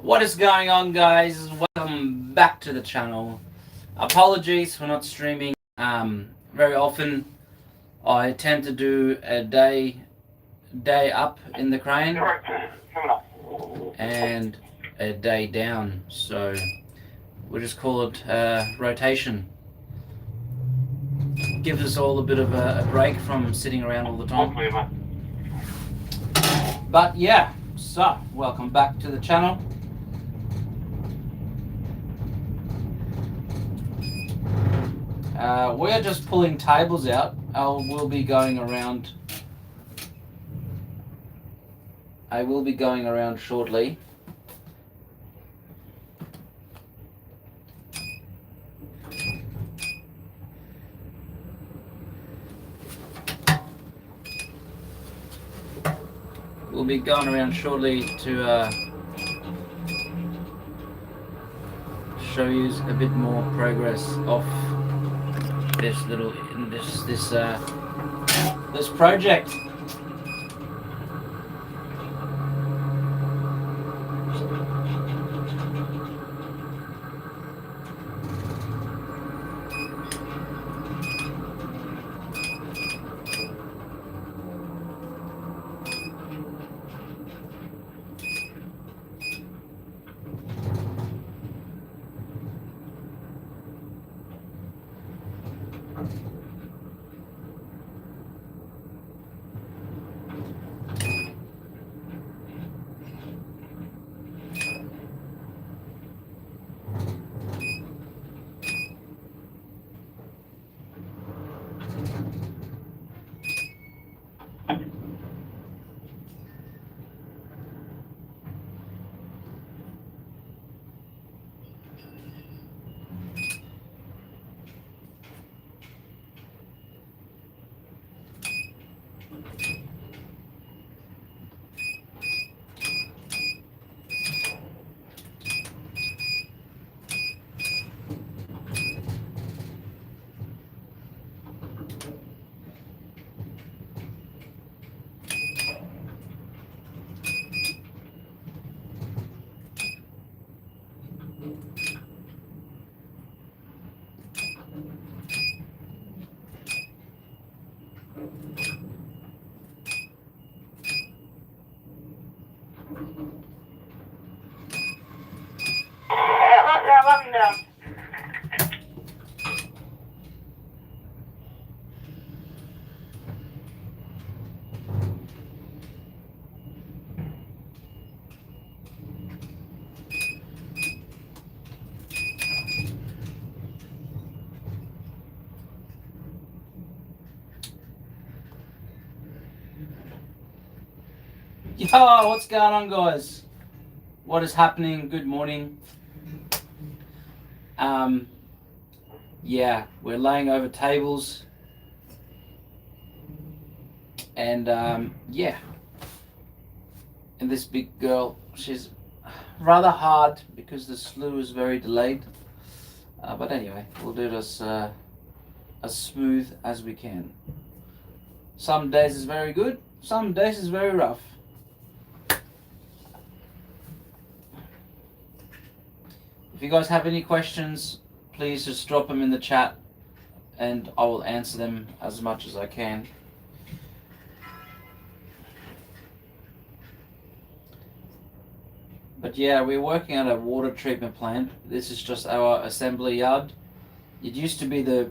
What is going on, guys? Welcome back to the channel. Apologies for not streaming very often. I tend to do a day up in the crane and a day down, so we'll just call it rotation. Gives us all a bit of a break from sitting around all the time. But yeah, so welcome back to the channel. We're just pulling tables out. I will be going around shortly. We'll be going around shortly to show you a bit more progress of this project. Yo, what's going on, guys? What is happening? Good morning. Yeah, we're laying over tables, and yeah, and this big girl, she's rather hard because the slew is very delayed. But anyway, we'll do this as smooth as we can. Some days is very good, some days is very rough. If you guys have any questions, please just drop them in the chat and I will answer them as much as I can. But yeah, we're working on a water treatment plant. This is just our assembly yard. It used to be the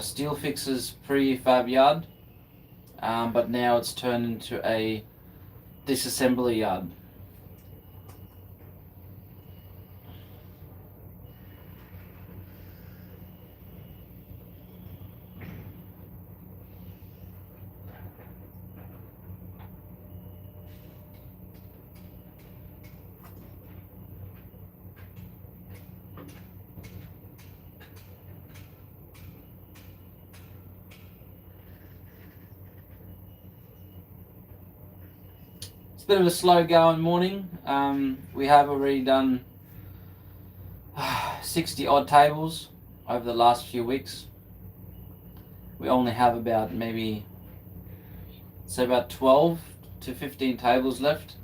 Steel Fixers prefab yard, but now it's turned into a disassembly yard. It's a bit of a slow going morning. We have already done 60 odd tables over the last few weeks. We only have about maybe, say about 12 to 15 tables left.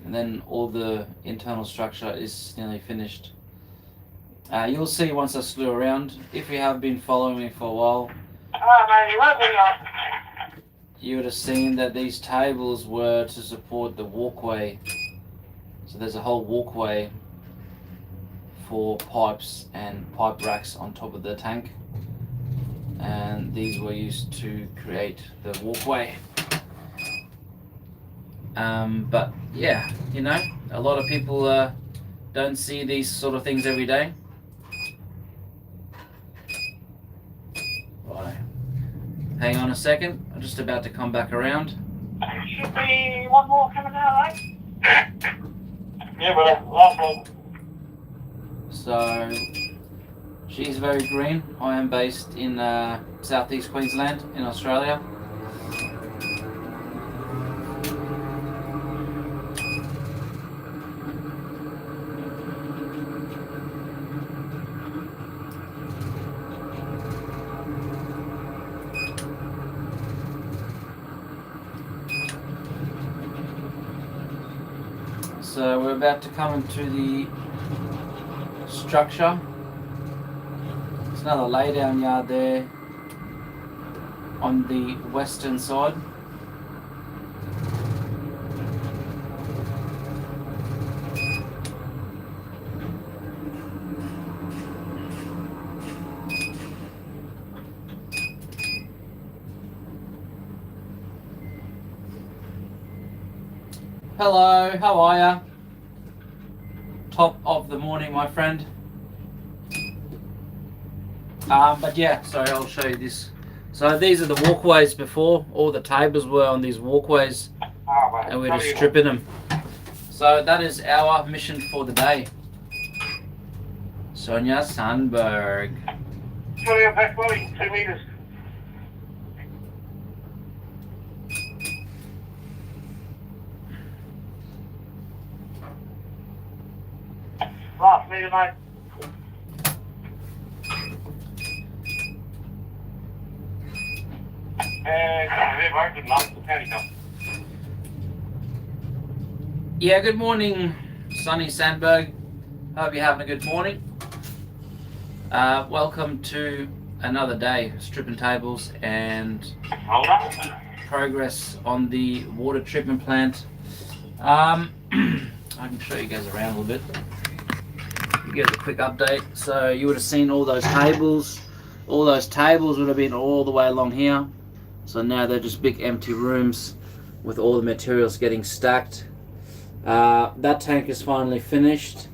And then all the internal structure is nearly finished. You'll see once I slew around. If you have been following me for a while, you would have seen that these tables were to support the walkway. So there's a whole walkway for pipes and pipe racks on top of the tank. And these were used to create the walkway. But yeah, you know, a lot of people don't see these sort of things every day. Right. Hang on a second. I'm just about to come back around. Should be one more coming out, right? Yeah, but last one. So, she's very green. I am based in southeast Queensland in Australia. So we're about to come into the structure. There's another laydown yard there on the western side. Hello, how are ya? Top of the morning, my friend. But yeah, sorry, I'll show you this. So these are the walkways before. All the tables were on these walkways, and we're just stripping them. So that is our mission for the day. Sonia Sandberg. Sorry, back 2 meters. Last meter, mate. Yeah, good morning, Sonny Sandberg. Hope you're having a good morning. Welcome to another day, stripping tables and progress on the water treatment plant. I can show you guys around a little bit. You get a quick update. So you would have seen all those tables. All those tables would have been all the way along here. So now they're just big empty rooms with all the materials getting stacked. That tank is finally finished.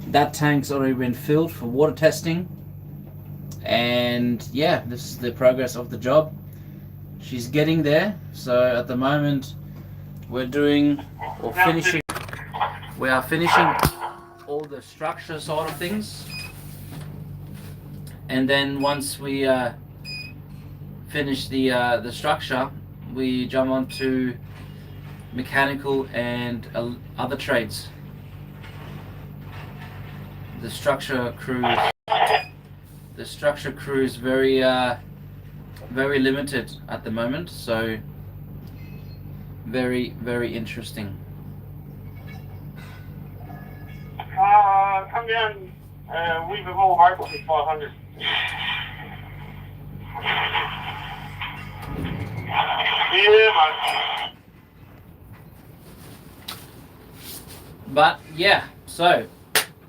That tank's already been filled for water testing. And yeah, this is the progress of the job. She's getting there. So at the moment we're doing or finishing. We are finishing all the structure side of things. And then once we finish the structure, we jump on to mechanical and other trades. The structure crew is very very limited at the moment, so very interesting. Come down, we've all hopefully 500. Yeah, mate. But yeah, so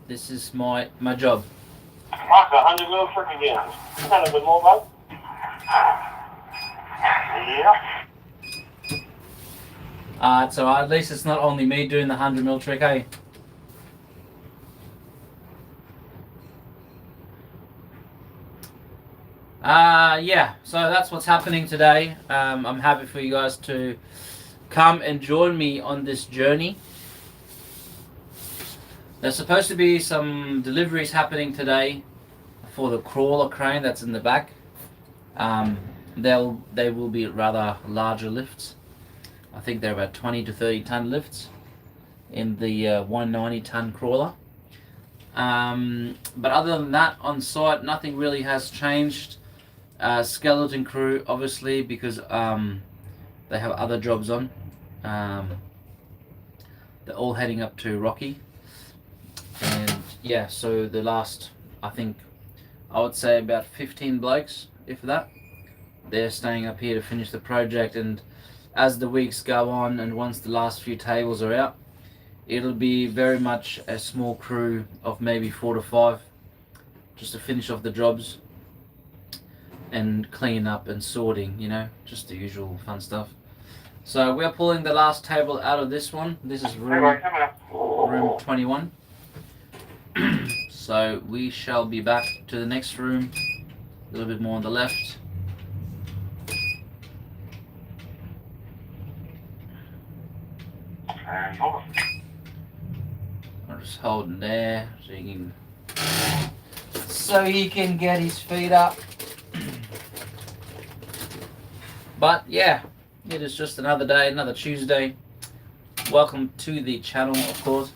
this is my job. Mark 100 mil trick again. Kind of a bit more, bud. Yeah. So at least it's not only me doing the 100 mil trick, eh? Yeah, so that's what's happening today. I'm happy for you guys to come and join me on this journey. There's supposed to be some deliveries happening today for the crawler crane that's in the back. They will be rather larger lifts. I think they're about 20 to 30 ton lifts in the 190 ton crawler. But other than that, on site, nothing really has changed. Skeleton crew, obviously, because they have other jobs on. They're all heading up to Rocky. And yeah, so the last, I think, I would say about 15 blokes, if that. They're staying up here to finish the project, and as the weeks go on and once the last few tables are out, it'll be very much a small crew of maybe 4 to 5 just to finish off the jobs and clean up and sorting, you know, just the usual fun stuff. So we're pulling the last table out of this one. This is room 21. So we shall be back to the next room, a little bit more on the left. I'm just holding there so he can get his feet up. But yeah, it is just another day, another Tuesday. Welcome to the channel, of course.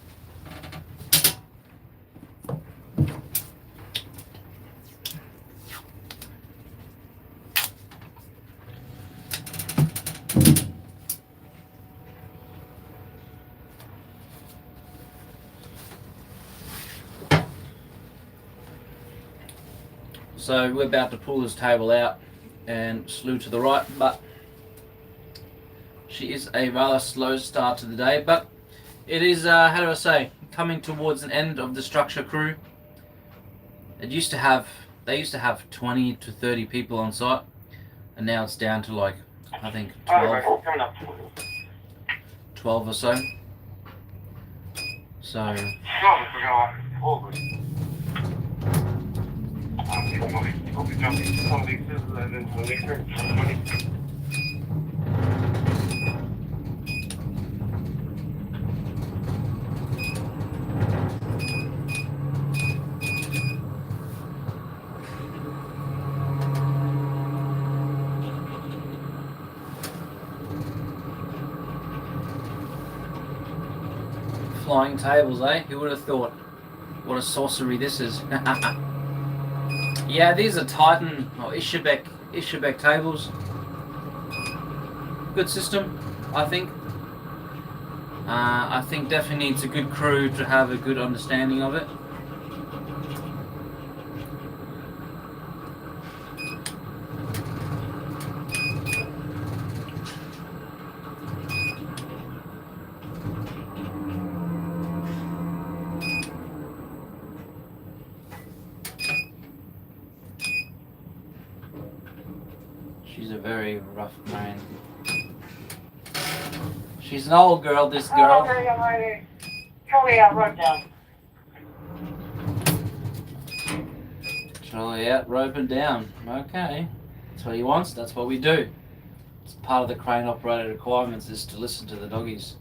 So we're about to pull this table out and slew to the right, but she is a rather slow start to the day. But it is, how do I say, coming towards an end of the structure crew. They used to have 20 to 30 people on site, and now it's down to like, I think 12 or so. So flying tables, eh? Who would have thought? What a sorcery this is. Yeah, these are Titan or Ishabek tables. Good system, I think. I think definitely needs a good crew to have a good understanding of it. She's a very rough man. She's an old girl, this girl. Trolley out, rope down. Trolley out, rope and down. Okay. That's what he wants, that's what we do. It's part of the crane operator requirements is to listen to the doggies.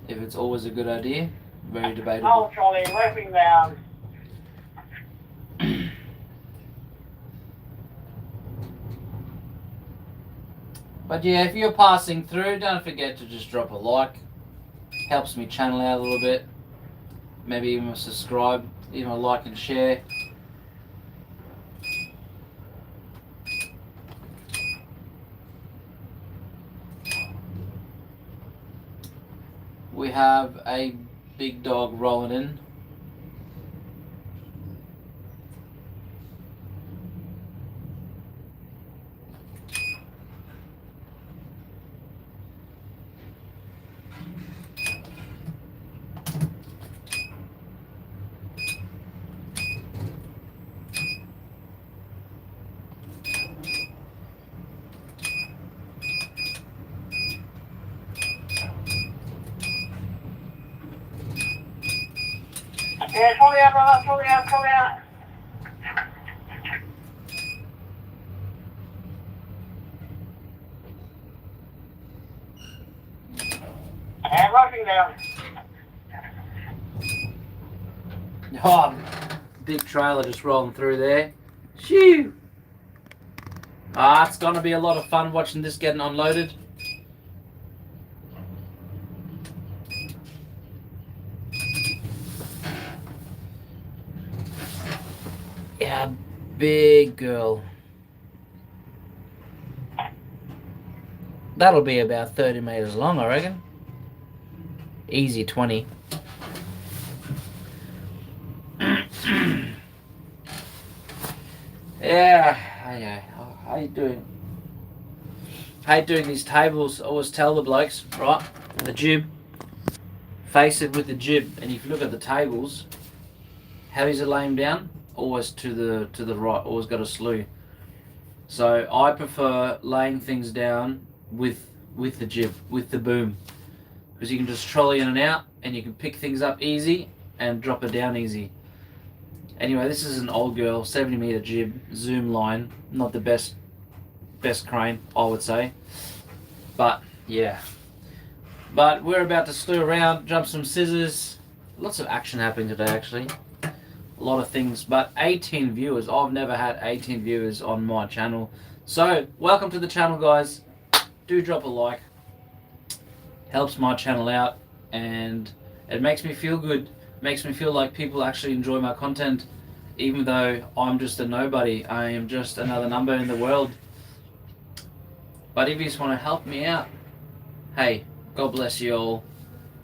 If it's always a good idea, very debatable. Oh, trolley, roping down. But yeah, if you're passing through, don't forget to just drop a like. Helps me channel out a little bit. Maybe even a subscribe, even a like and share. We have a big dog rolling in. Yeah, trolley out, brother, trolley out, trolley out. And roping down. Oh, big trailer just rolling through there. Shoo! It's gonna be a lot of fun watching this getting unloaded. big girl. That'll be about 30 meters long, I reckon. Easy 20. Yeah. How you doing? Hate doing these tables. I always tell the blokes, right? The jib. Face it with the jib, and if you look at the tables, how is it laying down? Always to the right. Always got a slew. So I prefer laying things down with the jib, with the boom, because you can just trolley in and out, and you can pick things up easy and drop it down easy. Anyway, this is an old girl, 70-meter jib, zoom line, not the best crane, I would say, but yeah. But we're about to slew around, jump some scissors. Lots of action happening today, actually. A lot of things, but 18 viewers. I've never had 18 viewers on my channel. So, welcome to the channel, guys. Do drop a like. Helps my channel out, and it makes me feel good. Makes me feel like people actually enjoy my content, even though I'm just a nobody. I am just another number in the world. But if you just want to help me out, hey, God bless you all.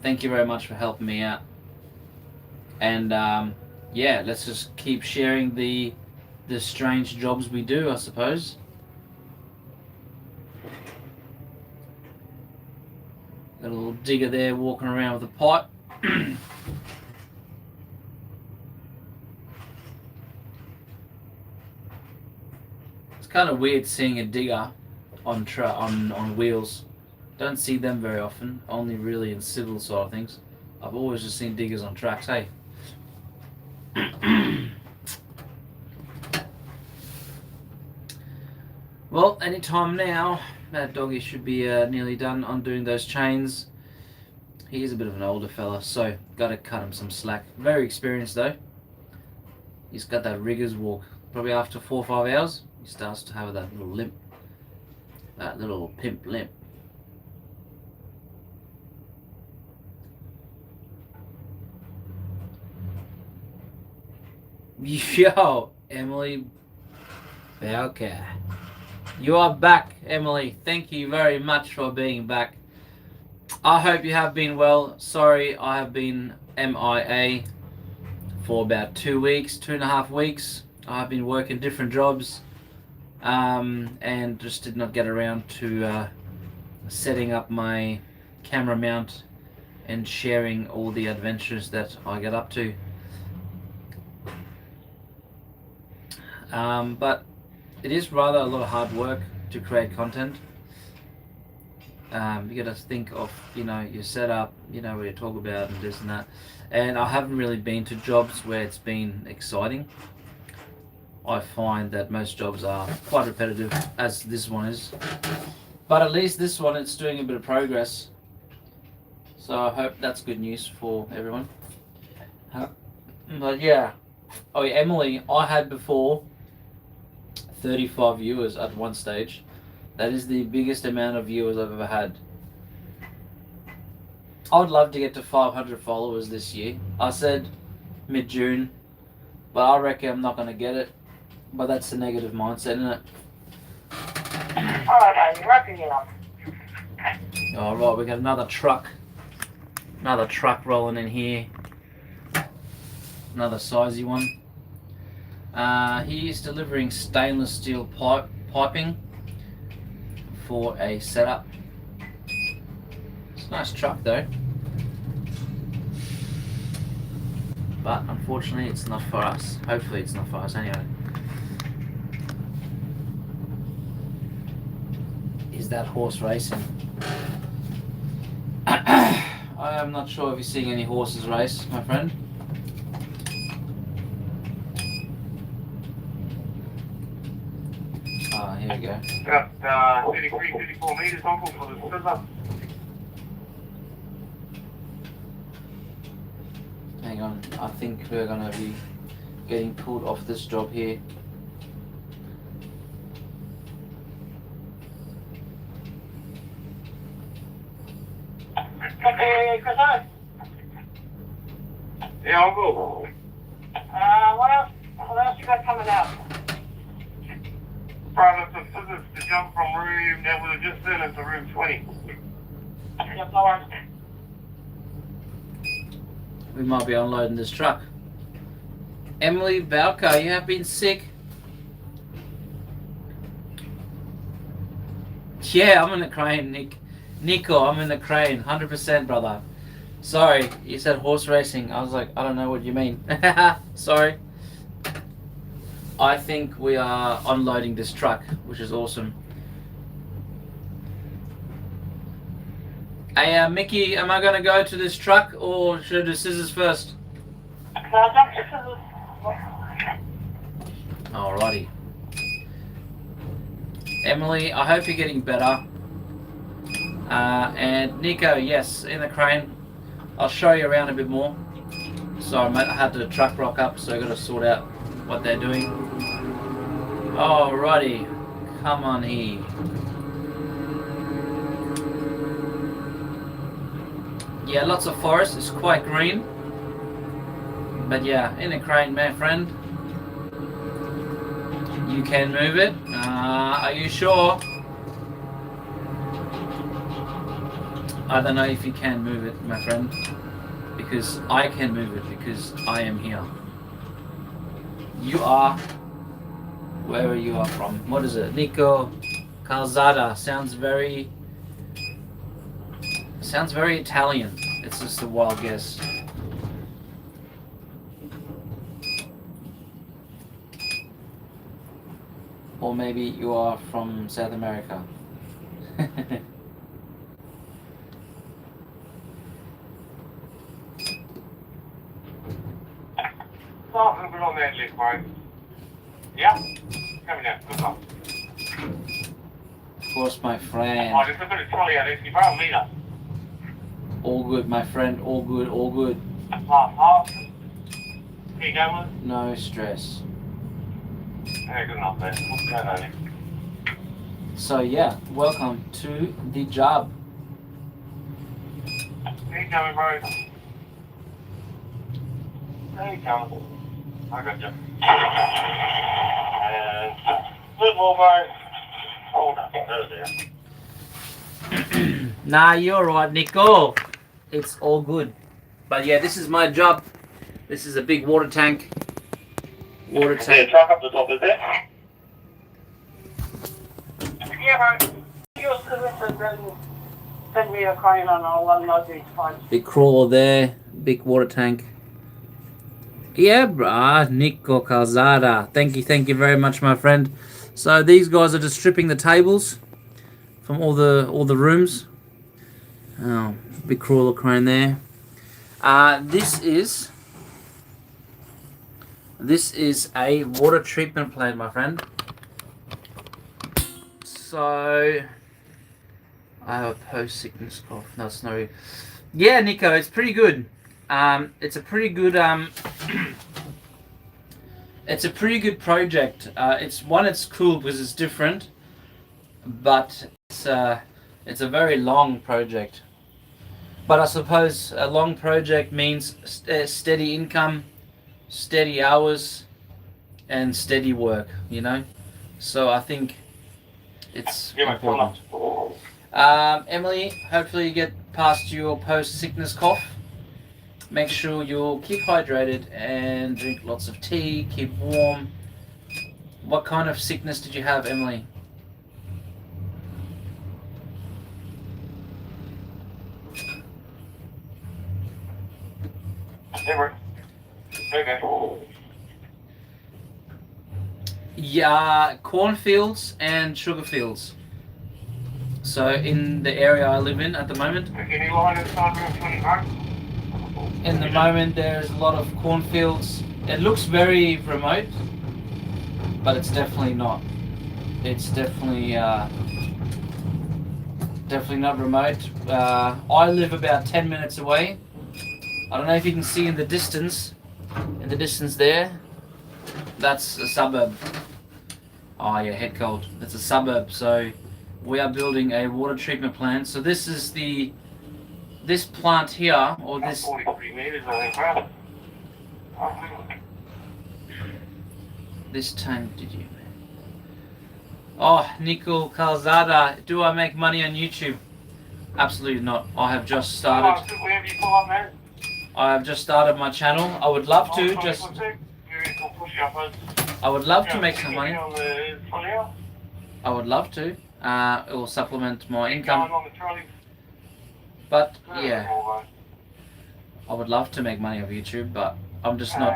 Thank you very much for helping me out. And yeah, let's just keep sharing the strange jobs we do, I suppose. Got a little digger there walking around with a pipe. It's kind of weird seeing a digger on wheels. Don't see them very often, only really in civil side of things. I've always just seen diggers on tracks, hey. Well, anytime now, that doggy should be nearly done undoing those chains. He is a bit of an older fella, so gotta cut him some slack. Very experienced though. He's got that rigger's walk. Probably after 4 or 5 hours, he starts to have that little limp. That little pimp limp. Yo, Emily Bowker. You are back, Emily. Thank you very much for being back. I hope you have been well. Sorry, I have been MIA for about 2 weeks, 2.5 weeks. I've been working different jobs and just did not get around to setting up my camera mount and sharing all the adventures that I get up to. But it is rather a lot of hard work to create content. You got to think of, your setup, what you talk about and this and that. And I haven't really been to jobs where it's been exciting. I find that most jobs are quite repetitive, as this one is. But at least this one, it's doing a bit of progress. So I hope that's good news for everyone. But yeah. Oh yeah, Emily, I had before 35 viewers at one stage. That is the biggest amount of viewers I've ever had. I would love to get to 500 followers this year. I said mid-June, but I reckon I'm not going to get it. But that's the negative mindset, isn't it? Alright, you're wrapping it up. Alright, we got another truck. Another truck rolling in here. Another sizey one. He is delivering stainless steel piping for a setup. It's a nice truck though, but unfortunately it's not for us. Hopefully it's not for us anyway. Is that horse racing? I am not sure if you're seeing any horses race, my friend. Here we go. Got 53, 54 meters, uncle, for the scissor. Hang on, I think we're gonna be getting pulled off this job here. Hey, Chris, yeah, uncle. What else you got coming out? brought us some scissors to jump from room that we were just in into room 20. Yep, no worries. We might be unloading this truck. Emily Valka, you have been sick? Yeah, I'm in the crane, Nico, I'm in the crane, 100%, brother. Sorry, you said horse racing. I was like, I don't know what you mean. Sorry. I think we are unloading this truck, which is awesome. Hey, Mickey, am I going to go to this truck or should I do scissors first? Alrighty. Emily, I hope you're getting better. And Nico, yes, in the crane. I'll show you around a bit more. Sorry, mate, I had the truck rock up, so I got to sort out what they're doing. Alrighty, come on here. Yeah, lots of forest. It's quite green. But yeah, in a crane, my friend. You can move it. Are you sure? I don't know if you can move it, my friend. Because I can move it, because I am here. You are wherever you are from. What is it? Nico Calzada. Sounds very Italian. It's just a wild guess. Or maybe you are from South America. Start moving on there, Liz, right? Yeah? Coming down, good luck. Of course, my friend. Oh, just look at the trolley at this, you better meet us. All good, my friend. All good, all good. Half. Here you go, Liz. No stress. Yeah, good enough there. What's going on there? So yeah, welcome to the job. Here you coming, bro. There you come. I got you. And good more, bro. Hold up. There. Nah, you're right, Nico. It's all good. But yeah, this is my job. This is a big water tank. Water Is there a tank. truck up the top, is there? Yeah, bro. Your solicitor then send me a crane and I'll unload these fines. Big crawler there. Big water tank. Yeah, brah. Nico Calzada. Thank you very much, my friend. So these guys are just stripping the tables from all the rooms. Oh, big crawler crane there. This is a water treatment plant, my friend. So I have a post-sickness cough. No, it's no. Yeah, Nico, it's pretty good. It's a pretty good it's a pretty good project. It's cool because it's different, but it's a very long project. But I suppose a long project means steady income, steady hours, and steady work. You know, so I think it's important. Emily, hopefully you get past your post-sickness cough. Make sure you'll keep hydrated and drink lots of tea, keep warm. What kind of sickness did you have, Emily? Yeah, cornfields and sugar fields. So in the area I live in at the moment, there's a lot of cornfields. It looks very remote, but it's definitely not. It's definitely not remote. I live about 10 minutes away. I don't know if you can see in the distance there, that's a suburb. Oh yeah, head cold. That's a suburb. So we are building a water treatment plant. So this is this plant here, or this. 43 meters, I think, This tank, did you? Oh, Nico Calzada, do I make money on YouTube? Absolutely not. I have just started. Wherever you pull up, man. I have just started my channel. I would love to just. I would love to make some money. I would love to. It will supplement my income. But yeah, I would love to make money off YouTube, but I'm just not.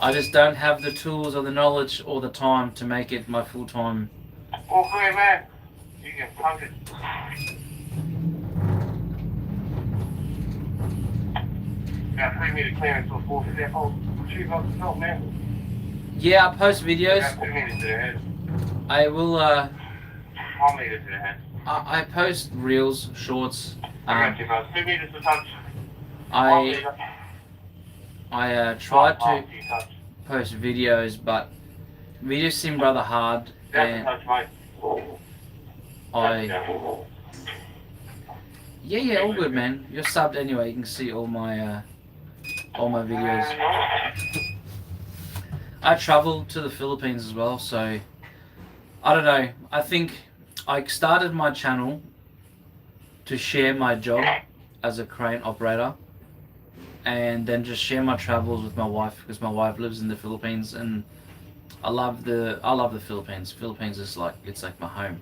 I just don't have the tools or the knowledge or the time to make it my full time. Okay, man. You can punch it. Now, 3 meter clearance or 4 step hold. Shoot off the top, man. Yeah, I post videos. 2 meters to the head. I will. 1 meter to the head. I post reels, shorts. 2 meters to touch. I try to post videos, but videos seem rather hard, and yeah, all good, man. You're subbed anyway. You can see all my videos. I travel to the Philippines as well, so I don't know. I think I started my channel to share my job as a crane operator, and then just share my travels with my wife, because my wife lives in the Philippines, and I love the Philippines. Philippines is it's like my home.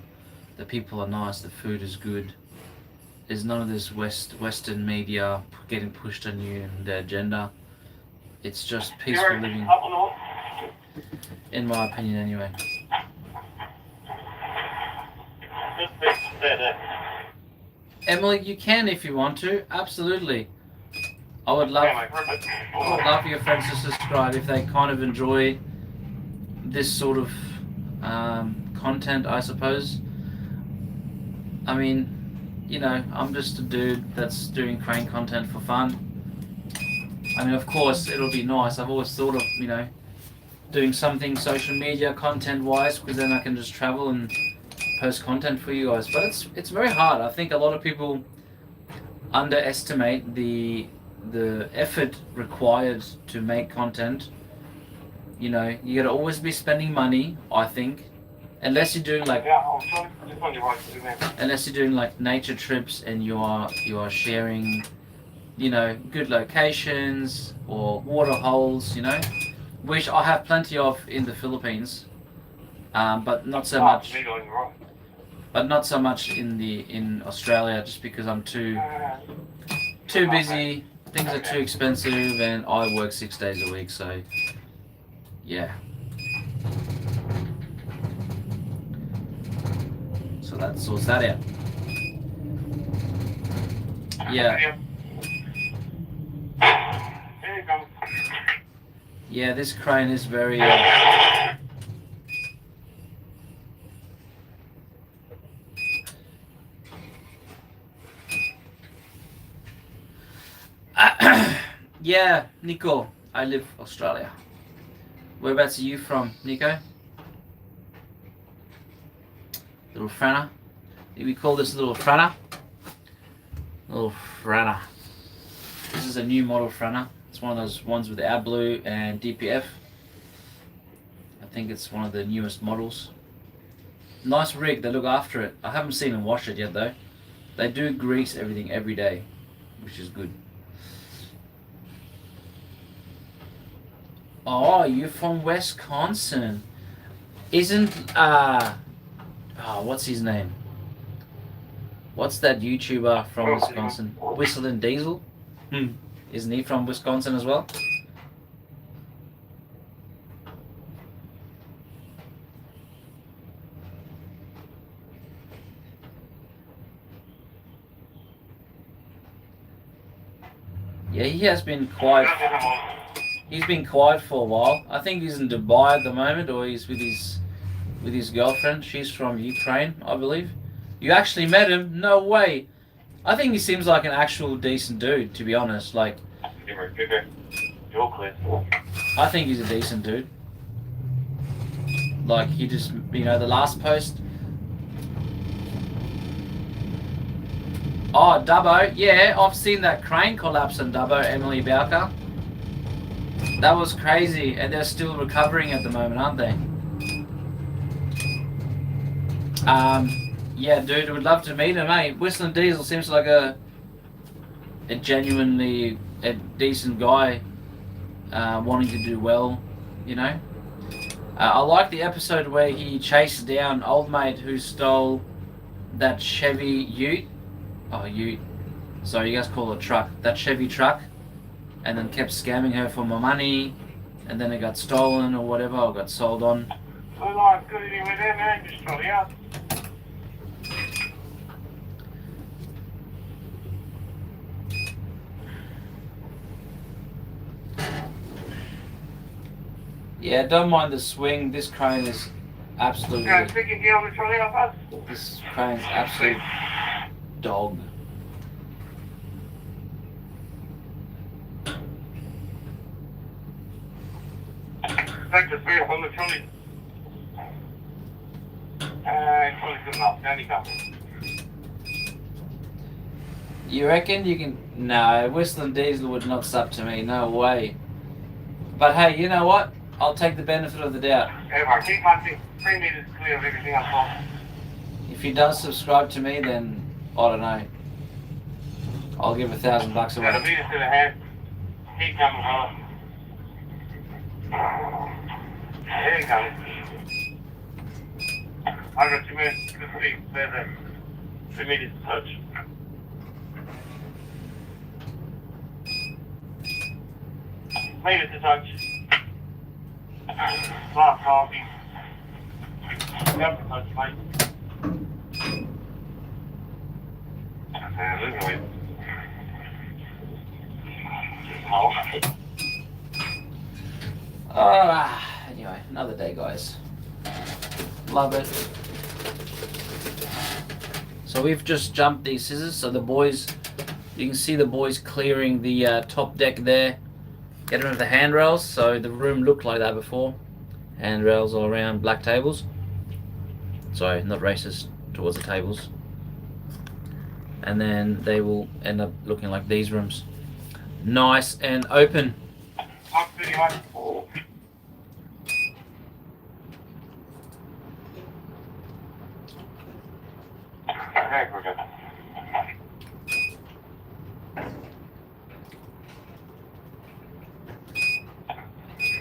The people are nice, the food is good. There's none of this Western media getting pushed on you and the agenda. It's just peaceful living, in my opinion anyway. Emily, you can if you want to, absolutely. I would love for your friends to subscribe if they kind of enjoy this sort of content, I suppose. I mean, you know, I'm just a dude that's doing crane content for fun. I mean, of course, it'll be nice. I've always thought of, you know, doing something social media content-wise, because then I can just travel and post content for you guys. But it's very hard. I think a lot of people underestimate the effort required to make content. You know, you gotta always be spending money, I think, unless you're doing like nature trips and you are sharing, you know, good locations or water holes, you know, which I have plenty of in the Philippines, but not so much. But not so much in Australia, just because I'm too busy. Things are too expensive, and I work 6 days a week, so yeah. So that sorts that out. Yeah. Yeah, this crane is very. Yeah, Nico, I live Australia. Whereabouts are you from, Nico? Little Franna. We call this little Franna. Little Franna. This is a new model Franna. It's one of those ones with AdBlue and DPF. I think it's one of the newest models. Nice rig, they look after it. I haven't seen them wash it yet though. They do grease everything every day, which is good. Oh, you're from Wisconsin. Isn't, what's his name? What's that YouTuber from Wisconsin? Whistling Diesel? Isn't he from Wisconsin as well? Yeah, he has been quiet. He's been quiet for a while. I think he's in Dubai at the moment, or he's with his girlfriend. She's from Ukraine, I believe. You actually met him? No way. I think he seems like an actual decent dude, to be honest. Like, I think he's a decent dude. Like, he just, you know, the last post. Oh, Dubbo. Yeah, I've seen that crane collapse on Dubbo, Emily Bowker. That was crazy, and they're still recovering at the moment, aren't they? Yeah, dude, would love to meet him, mate. Whistling Diesel seems like a genuinely a decent guy, wanting to do well, you know. I like the episode where he chased down old mate who stole that Chevy Ute. Oh, Ute. Sorry, you guys call it a truck. That Chevy truck, and then kept scamming her for more money, and then it got stolen or whatever, or got sold on. So like, good anyway there, man. Just try it out. Yeah, don't mind the swing. This crane is absolutely. Yeah, thinking you want to try it out, bud? This crane's absolute dog. Take the speed up on the trolley. It's probably good enough. Down you go. You reckon you can? No, Whistling Diesel would not sup to me. No way. But hey, you know what? I'll take the benefit of the doubt. Anyway, keep hunting. 3 meters clear of everything else. If he does subscribe to me, then I don't know. I'll give $1,000 Got a away. meter to the hand. Keep coming, brother. There you go. I got 2 minutes to speak. There's 3 meters to touch. Meters to touch. Last coffee. Yep, to touch, mate. Look at it. Anyway, another day, guys. Love it. So we've just jumped these scissors. So the boys, you can see the boys clearing the top deck there. Get rid of the handrails. So the room looked like that before. Handrails all around, black tables. Sorry, not racist towards the tables. And then they will end up looking like these rooms. Nice and open. Up to you, mate. Okay, we're good.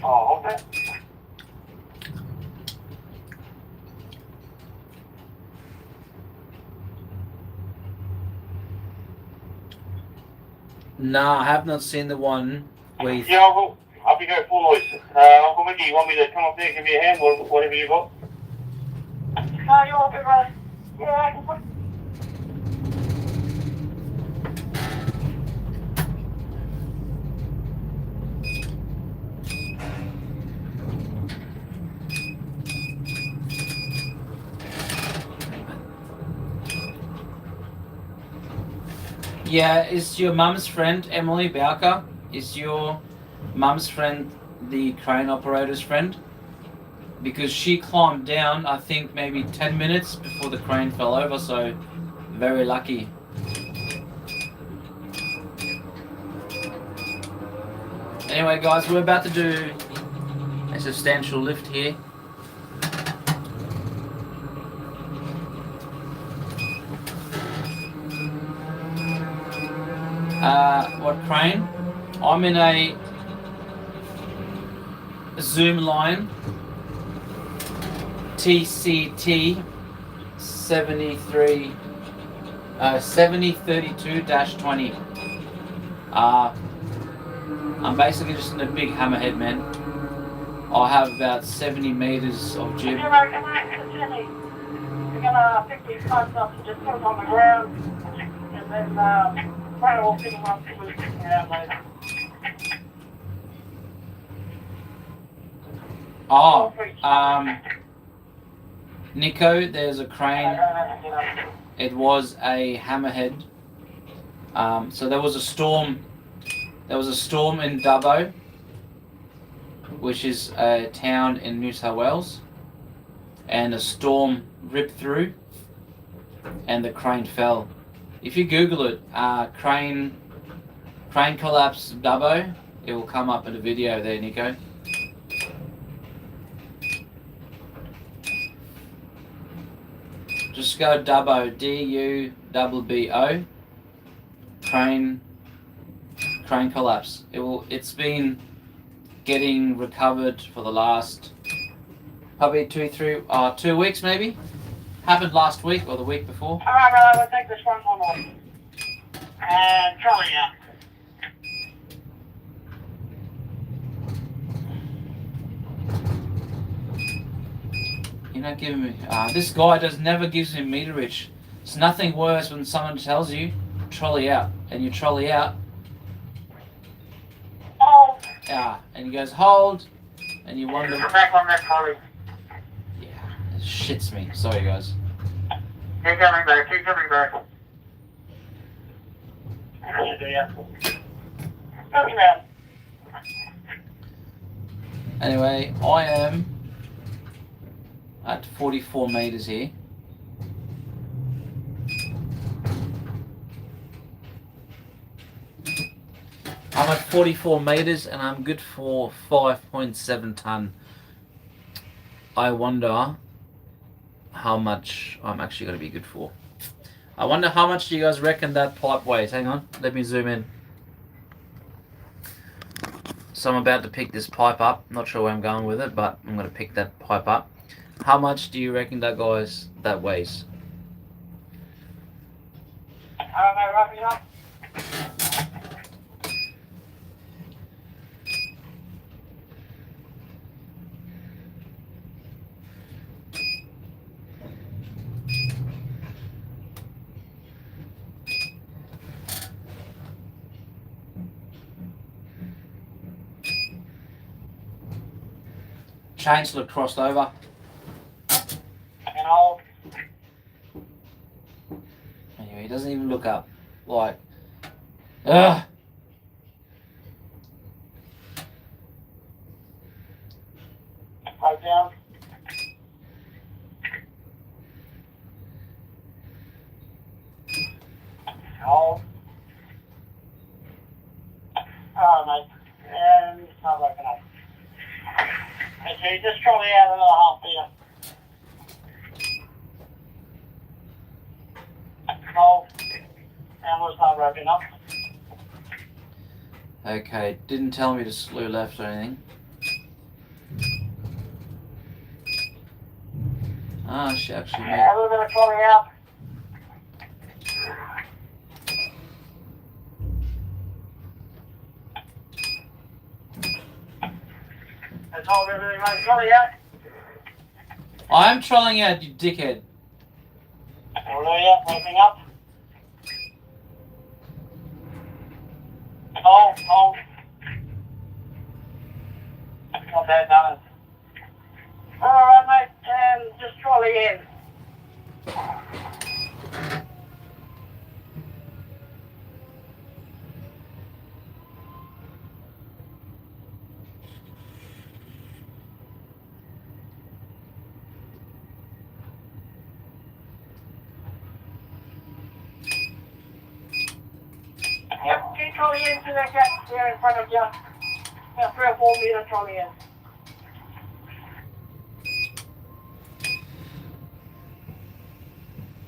Oh, hold that. Nah, I have not seen the one with. Yeah, I'll be going full noise. Uncle Mickey, you want me to come up there and give you a hand, whatever you got? No, you're all good, brother. Yeah, I can put. Yeah, is your mum's friend Emily Bowker? Is your mum's friend the crane operator's friend? Because she climbed down, I think maybe 10 minutes before the crane fell over, so very lucky. Anyway, guys, we're about to do a substantial lift here. What crane? I'm in a Zoom line TCT 7032-20. I'm basically just in a big hammerhead, man. I'll have about 70 meters of jib. We're gonna pick these parts up and just put them on the ground, and then try to all pick them up and move them around later. Oh, Nico, there's a crane. It was a hammerhead. So there was a storm. There was a storm in Dubbo, which is a town in New South Wales, and a storm ripped through, and the crane fell. If you Google it, crane collapse Dubbo, it will come up in the video there, Nico. just go Dubbo, D-U-B-B-O, crane collapse. It's been getting recovered for the last probably 2 weeks maybe. Happened last week or the week before. Alright, brother, we'll take this one more. And trolley out. You're not giving me. This guy never gives me meterage. It's nothing worse when someone tells you trolley out, and you trolley out. Oh. And he goes hold, and you wonder. Come back on that trolley. Yeah, it shits me. Sorry, guys. Keep coming back. Keep coming back. Yeah. Looking around. Anyway, I am at 44 meters here. I'm at 44 meters and I'm good for 5.7 ton. I wonder how much I'm actually going to be good for. I wonder how much do you guys reckon that pipe weighs? Hang on, let me zoom in. So I'm about to pick this pipe up. Not sure where I'm going with it, but I'm going to pick that pipe up. How much do you reckon that weighs? I don't know, roughly enough. Chains look crossed over. And hold. Anyway, he doesn't even look up. Like, ugh. Hold down. Hold. Oh, mate. And it's not working out. Okay, just trolley out another half here. Hold. And we'll start wrapping up. Okay, didn't tell me to slew left or anything. She actually made. A little bit of trolley out. Let's hold everything right. Trolley out. I am trolling out, you dickhead. Trolley out, wrapping up. Hold. Not bad, darling. Alright, mate, and just trolley in. Yep, keep trolley into that gap there in front of you. About 3 or 4 meter trolley in.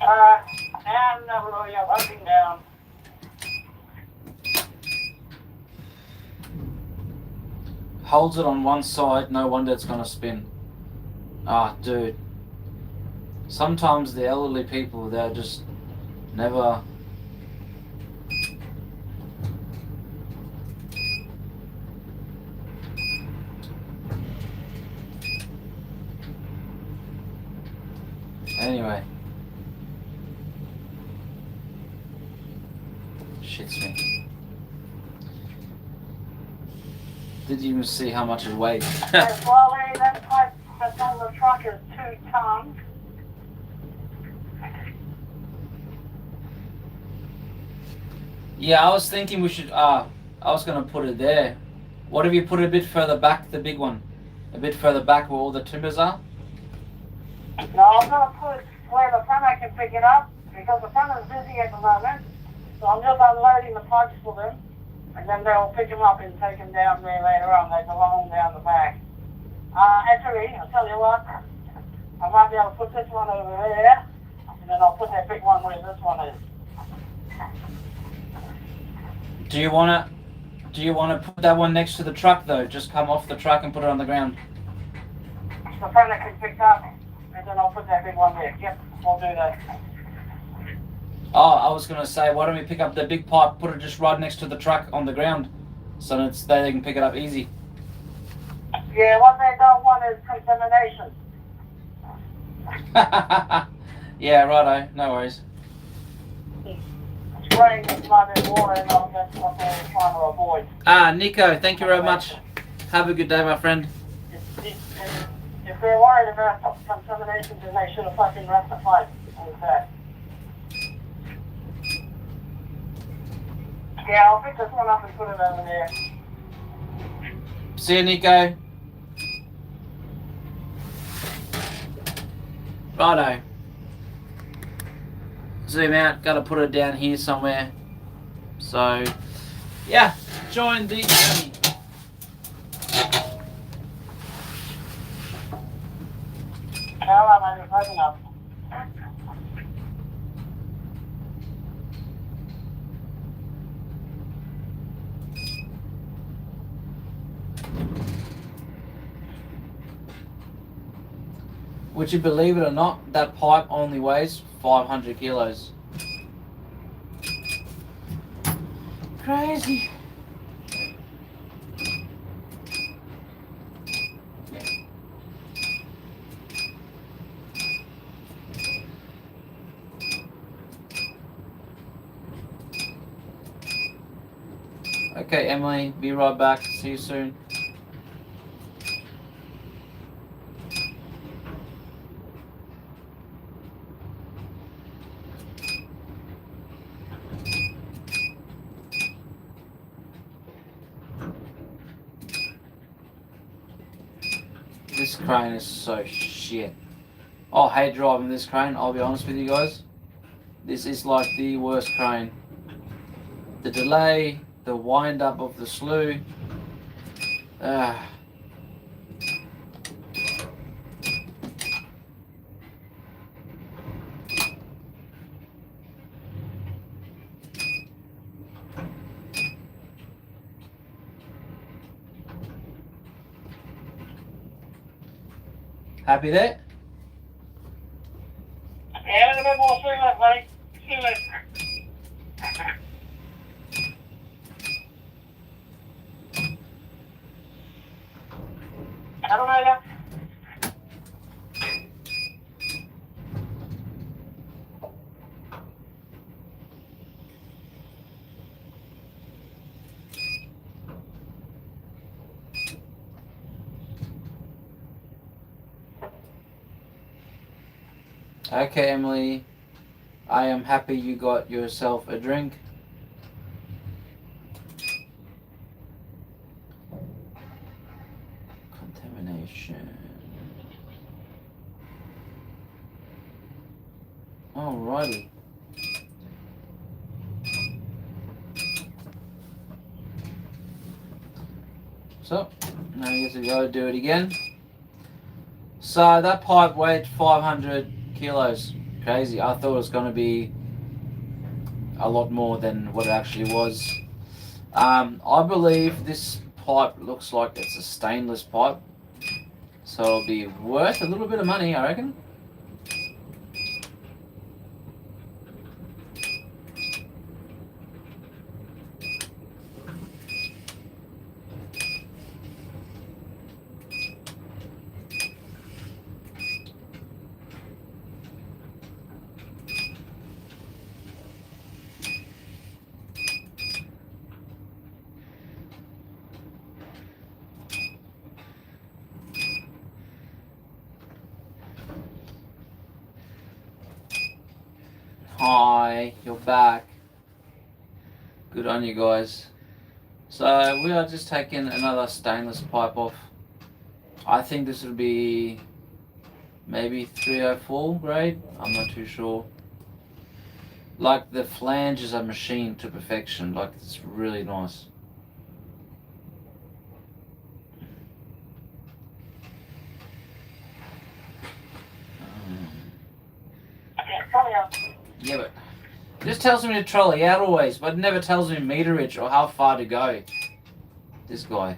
And we're up and down. Holds it on one side, no wonder it's gonna spin. Dude. Sometimes the elderly people, they're just never. Anyway. Shits me. Did you even see how much it weighs? Yes, well, that pipe that's on the truck is 2 tons. Yeah, I was thinking we should, I was gonna put it there. What if you put it a bit further back, the big one? A bit further back where all the timbers are? No, I'm going to put it where the front I can pick it up, because the front is busy at the moment. So I'm just unloading the pipes for them, and then they'll pick them up and take them down there later on. They belong down the back. Actually, I'll tell you what, I might be able to put this one over there, and and then I'll put that big one where this one is. Do you wanna put that one next to the truck though? Just come off the truck and put it on the ground. The front that can pick up, and then I'll put that big one there. Yep, we'll do that. Oh, I was gonna say, why don't we pick up the big pipe, put it just right next to the truck on the ground, so that they can pick it up easy. Yeah, what they don't want is contamination. Yeah, righto, no worries. Spraying the mud and water, and all that's what they're trying to avoid. Nico, thank you very much. Have a good day, my friend. If they're worried about contamination, then they should have fucking rectified with that. Yeah, I'll pick this one up and put it over there. See you, Nico. Righto. Zoom out, gotta put it down here somewhere. So, yeah, join the journey. Alright, man, it's open up. Would you believe it or not, that pipe only weighs 500 kilos. Crazy. Okay, Emily, be right back. See you soon. This crane is so shit. I hate driving this crane, I'll be honest with you guys. This is like the worst crane. The delay, the wind up of the slough. Happy there? Yeah, a bit more soon, buddy. See you later. I don't know that. Okay, Emily. I am happy you got yourself a drink. Contamination. Alrighty. So, now you have to go do it again. So that pipe weighed 500 kilos. Crazy. I thought it was going to be a lot more than what it actually was. I believe this pipe looks like it's a stainless pipe. So it'll be worth a little bit of money, I reckon. Hi, you're back. Good on you guys. So we are just taking another stainless pipe off. I think this would be maybe 304 grade. I'm not too sure. Like the flanges are machined to perfection. Like it's really nice. Come here. Yeah, but it just tells me to trolley out always, but it never tells me meterage or how far to go. This guy.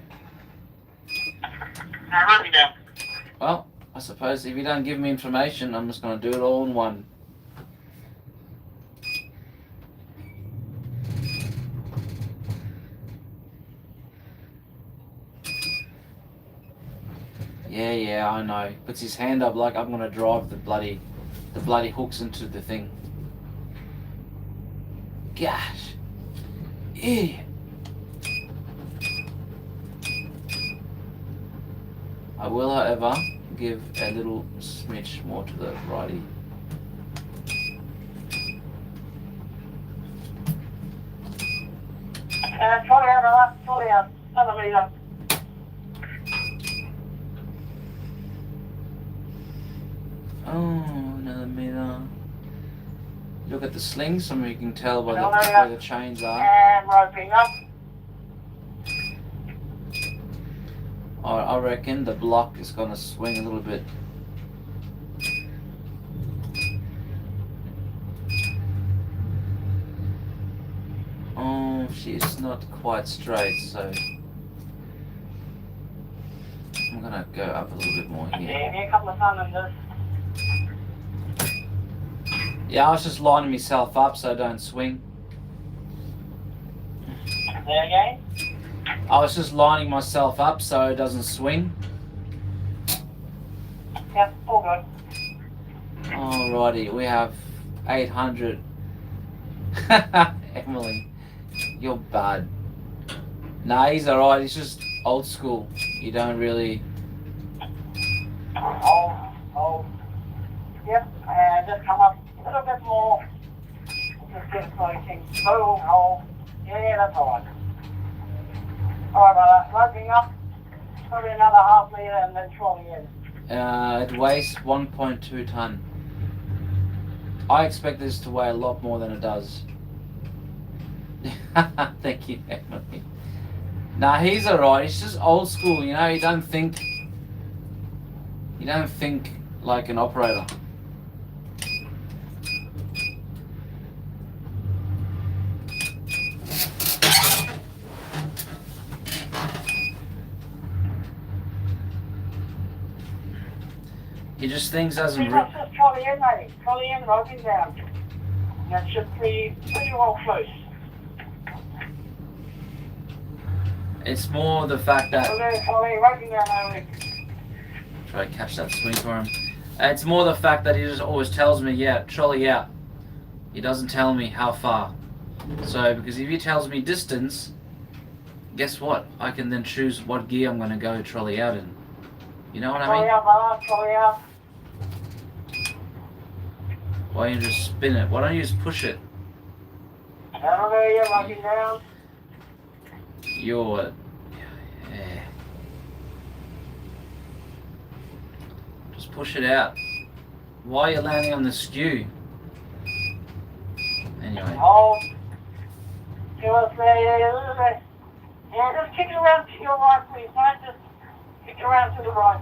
Now run me down. Well, I suppose if you don't give me information, I'm just going to do it all in one. Yeah, I know. Puts his hand up like I'm going to drive the bloody hooks into the thing. Gosh. Yeah. I will, however, give a little smidge more to the righty. Trolley out, brother. Trolley out. Another meter. Oh, another meter. Look at the slings, so you can tell by No, where the chains are. And roping up. I reckon the block is going to swing a little bit. Oh, she's not quite straight, so I'm going to go up a little bit more here. Yeah, here come the cylinders. Yeah, I was just lining myself up so I don't swing. There again. I was just lining myself up so it doesn't swing. Yep, all good. Alrighty, we have 800. Emily, you're bad. Nah, he's alright. He's just old school. You don't really. Hold. Yep, and just come up a little bit more. Just get floating. Hold. Yeah, that's alright. Alright, brother. Roping up. Probably another half meter and then trolley in. It weighs 1.2 ton. I expect this to weigh a lot more than it does. Thank you, Emily. Nah, he's alright. He's just old school, you know. You don't think like an operator. He just thinks doesn't. Just trolley in, mate. Trolley in, roping down. That should be pretty well close. It's more the fact that. Trolley, roping down, Emily. Try to catch that swing for him. It's more the fact that he just always tells me, yeah, trolley out. He doesn't tell me how far. So, because if he tells me distance, guess what? I can then choose what gear I'm going to go trolley out in. You know what I mean? Trolley out, brother. Trolley out. Why don't you just spin it? Why don't you just push it? Down there, yeah, roping down. You're... Yeah. Just push it out. Why are you landing on the skew? Anyway. Hold. Give us a little bit. Yeah, just kick it around to your right, please. Don't just kick it around to the right.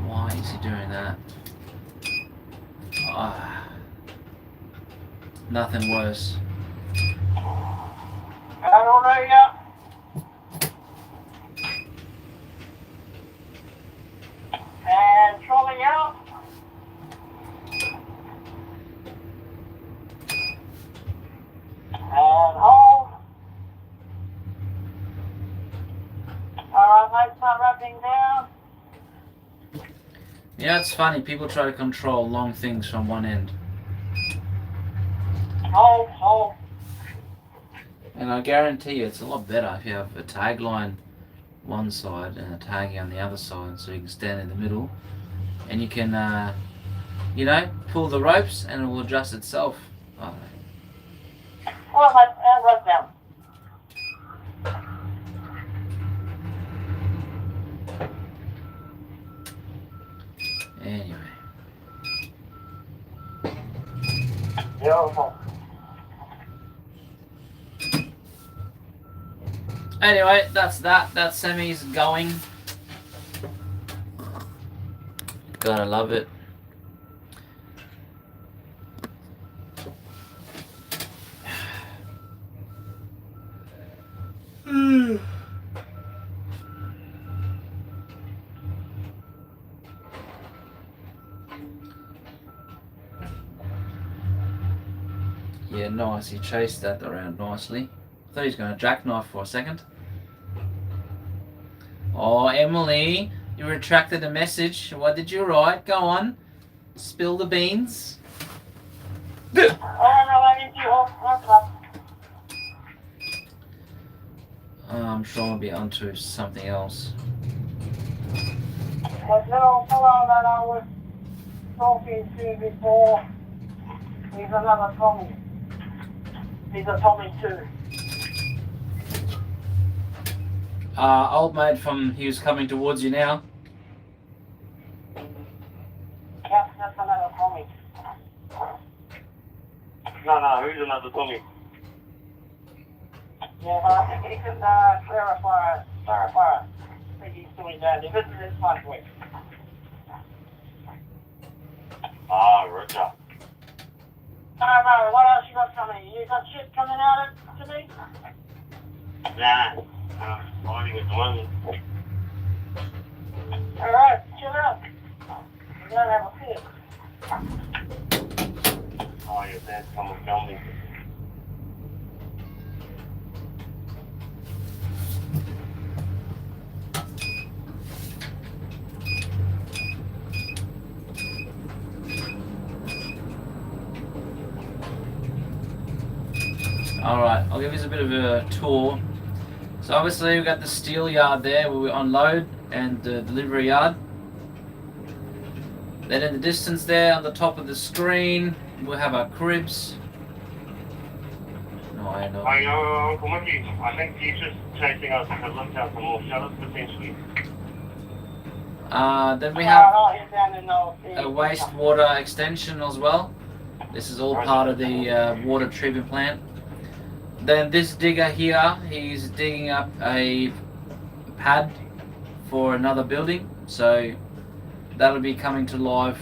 Why is he doing that? Nothing worse. And all right, yeah. And trolley out. And hold. Alright, mate, start wrapping down. You know, it's funny, people try to control long things from one end. Hold. And I guarantee you it's a lot better if you have a tag line one side and a tag on the other side, so you can stand in the middle and you can, you know, pull the ropes and it will adjust itself. I don't know. Alright, mate, and rope down. Anyway. Beautiful. Anyway, that's that. That semi's going. Gotta love it. Yeah, nice. He chased that around nicely. I thought he was going to jackknife for a second. Oh, Emily, you retracted a message. What did you write? Go on. Spill the beans. Oh no, I need you. Oh, I'm sure I'll be onto something else. that little fellow that I was talking to before, he's another Tommy. He's a Tommy too. Old mate from he was coming towards you now. That's another Tommy. No, who's another Tommy? Yeah, but I think he can clarify it. I think he's doing that. This is his last week. Ah, Roger. No, what else you got coming? You got shit coming out to me? Nah, fighting at the moment. Alright, chill out. You don't have a fit. Oh, your dad's come and film me. Alright, I'll give you a bit of a tour. So obviously we've got the steel yard there where we unload and the delivery yard. Then in the distance there on the top of the screen we'll have our cribs. No, I know. Hey, Uncle Mickey, I think he's just chasing us to look out for more shutters potentially. Then we have He's down in the a wastewater extension as well. This is all part of the water treatment plant. Then this digger here, he's digging up a pad for another building. So that'll be coming to life,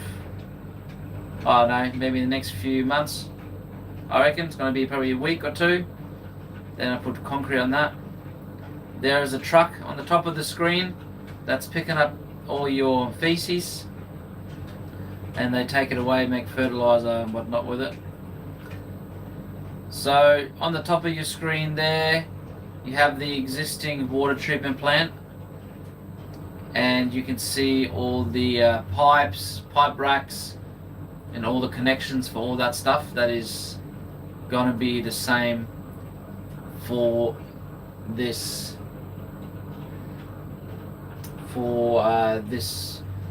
I don't know, maybe in the next few months. I reckon it's going to be probably a week or two. Then I'll put concrete on that. There is a truck on the top of the screen that's picking up all your feces. And they take it away, make fertilizer and whatnot with it. So on the top of your screen there, you have the existing water treatment plant. And you can see all the pipes, pipe racks, and all the connections for all that stuff. That is going to be the same for this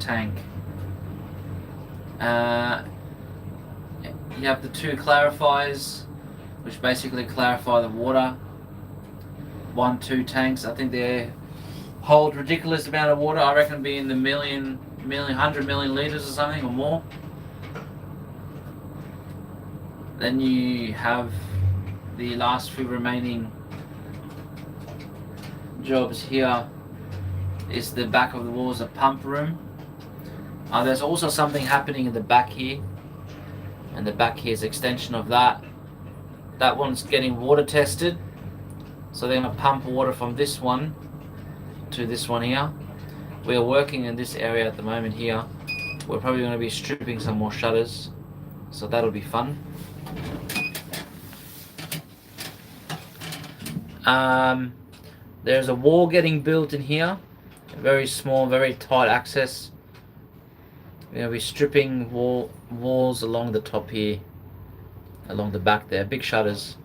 tank. You have the two clarifiers, which basically clarify the water. 1-2 tanks. I think they hold ridiculous amount of water. I reckon it'd be in the 100 million liters or something or more. Then you have the last few remaining jobs here. Is the back of the wall is a pump room. There's also something happening in the back here, and the back here is extension of that. That one's getting water tested, so they're going to pump water from this one to this one here. We are working in this area at the moment here. We're probably going to be stripping some more shutters, so that'll be fun. There's a wall getting built in here, very small, very tight access. We're going to be stripping walls along the top here, along the back there, big shutters.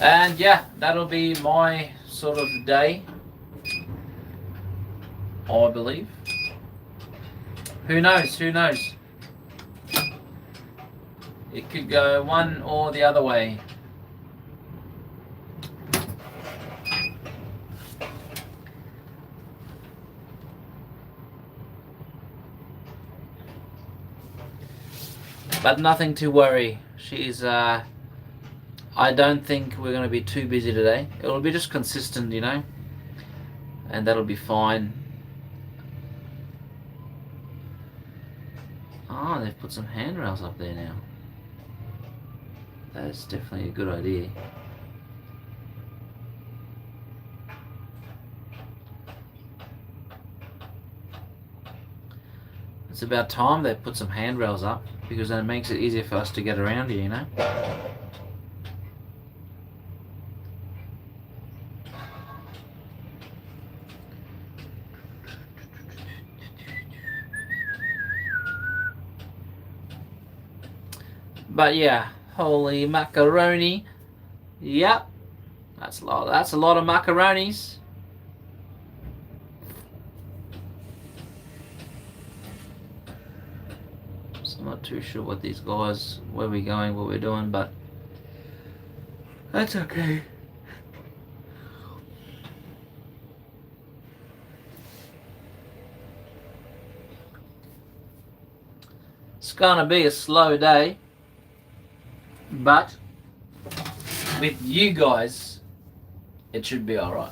And yeah, that'll be my sort of day, I believe. Who knows? It could go one or the other way. But nothing to worry. She's I don't think we're going to be too busy today. It'll be just consistent, you know, and that'll be fine. Oh, they've put some handrails up there now. That is definitely a good idea. It's about time they put some handrails up, because then it makes it easier for us to get around here, you know. But yeah, holy macaroni. Yep. That's a lot. That's a lot of macaronis. So I'm not too sure what these guys, where we're going, what we're doing, but that's okay. It's gonna be a slow day, but with you guys, it should be alright.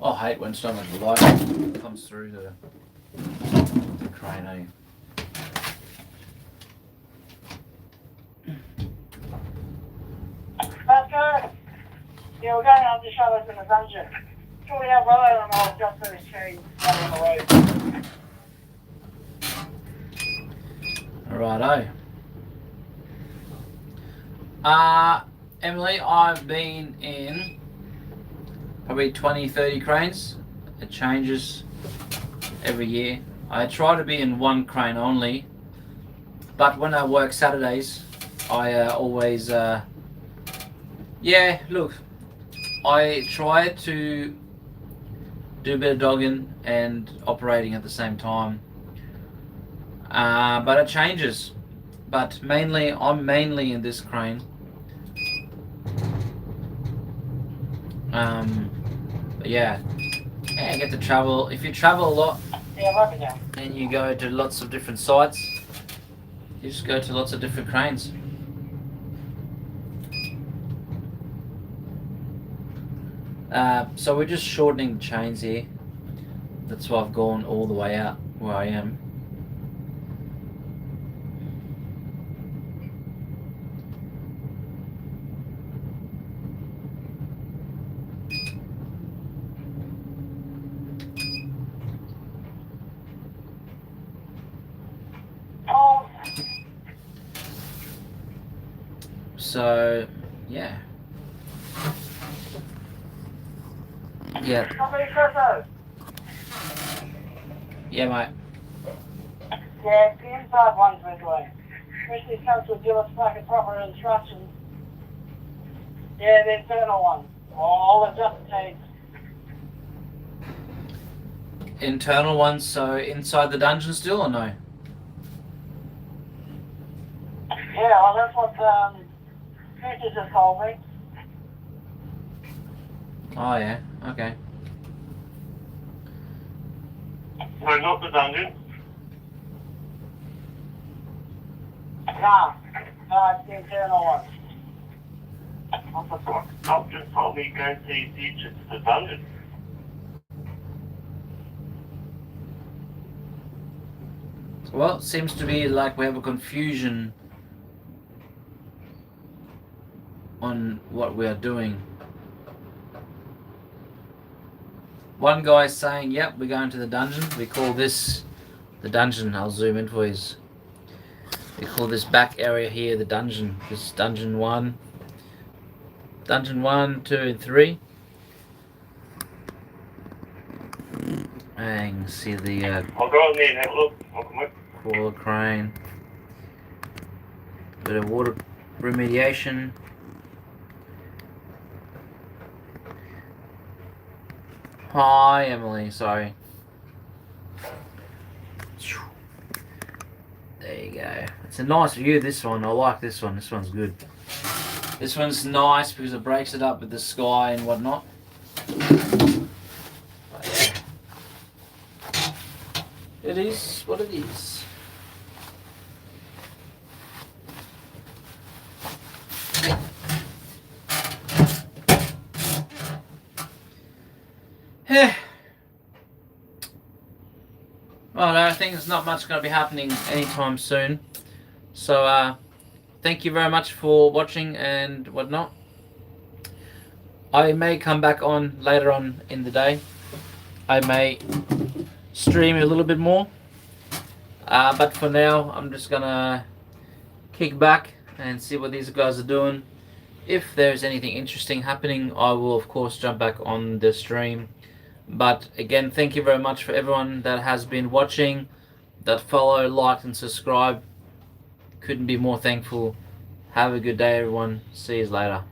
I hate when so much light comes through the crane. Eh? That's good. Yeah, we're going up to show us in the dungeon. So we have Rolo and I'll just finish chain on the way. Righto. Emily, I've been in probably 20-30 cranes. It changes every year. I try to be in one crane only, but when I work Saturdays, I always yeah, look, I try to do a bit of dogging and operating at the same time, but it changes. But mainly, I'm mainly in this crane. But yeah, I get to travel. If you travel a lot Yeah, love it now. and you go to lots of different sites, you just go to lots of different cranes. So we're just shortening the chains here. That's why I've gone all the way out where I am. Oh, So yeah. Yeah, somebody says so. yeah, mate. Yeah, the inside ones went away. Especially since we give us like a proper instructions. Yeah, the internal ones. All the just takes. Internal ones, so inside the dungeon still or no? Yeah, well that's what Peter just told me. Oh yeah, okay. So not the dungeon. Nah, it's the internal ones. I forgot. Doc just told me go see Future to the dungeon. Well, it seems to be like we have a confusion on what we are doing. One guy's saying, yep, we're going to the dungeon. We call this the dungeon. I'll zoom in for you. We call this back area here the dungeon. This is dungeon 1. Dungeon 1, 2, and 3. And you can see the I'll go in there and have a look. I'll come with. crawler crane. Bit of water remediation. Hi, Emily. Sorry. There you go. It's a nice view, this one. I like this one. This one's good. This one's nice because it breaks it up with the sky and whatnot. But yeah. It is what it is. Well, I think there's not much going to be happening anytime soon. So, thank you very much for watching and whatnot. I may come back on later on in the day. I may stream a little bit more. But for now, I'm just going to kick back and see what these guys are doing. If there's anything interesting happening, I will of course jump back on the stream. But again, thank you very much for everyone that has been watching, that follow, liked and subscribe. Couldn't be more thankful. Have a good day everyone. See you later.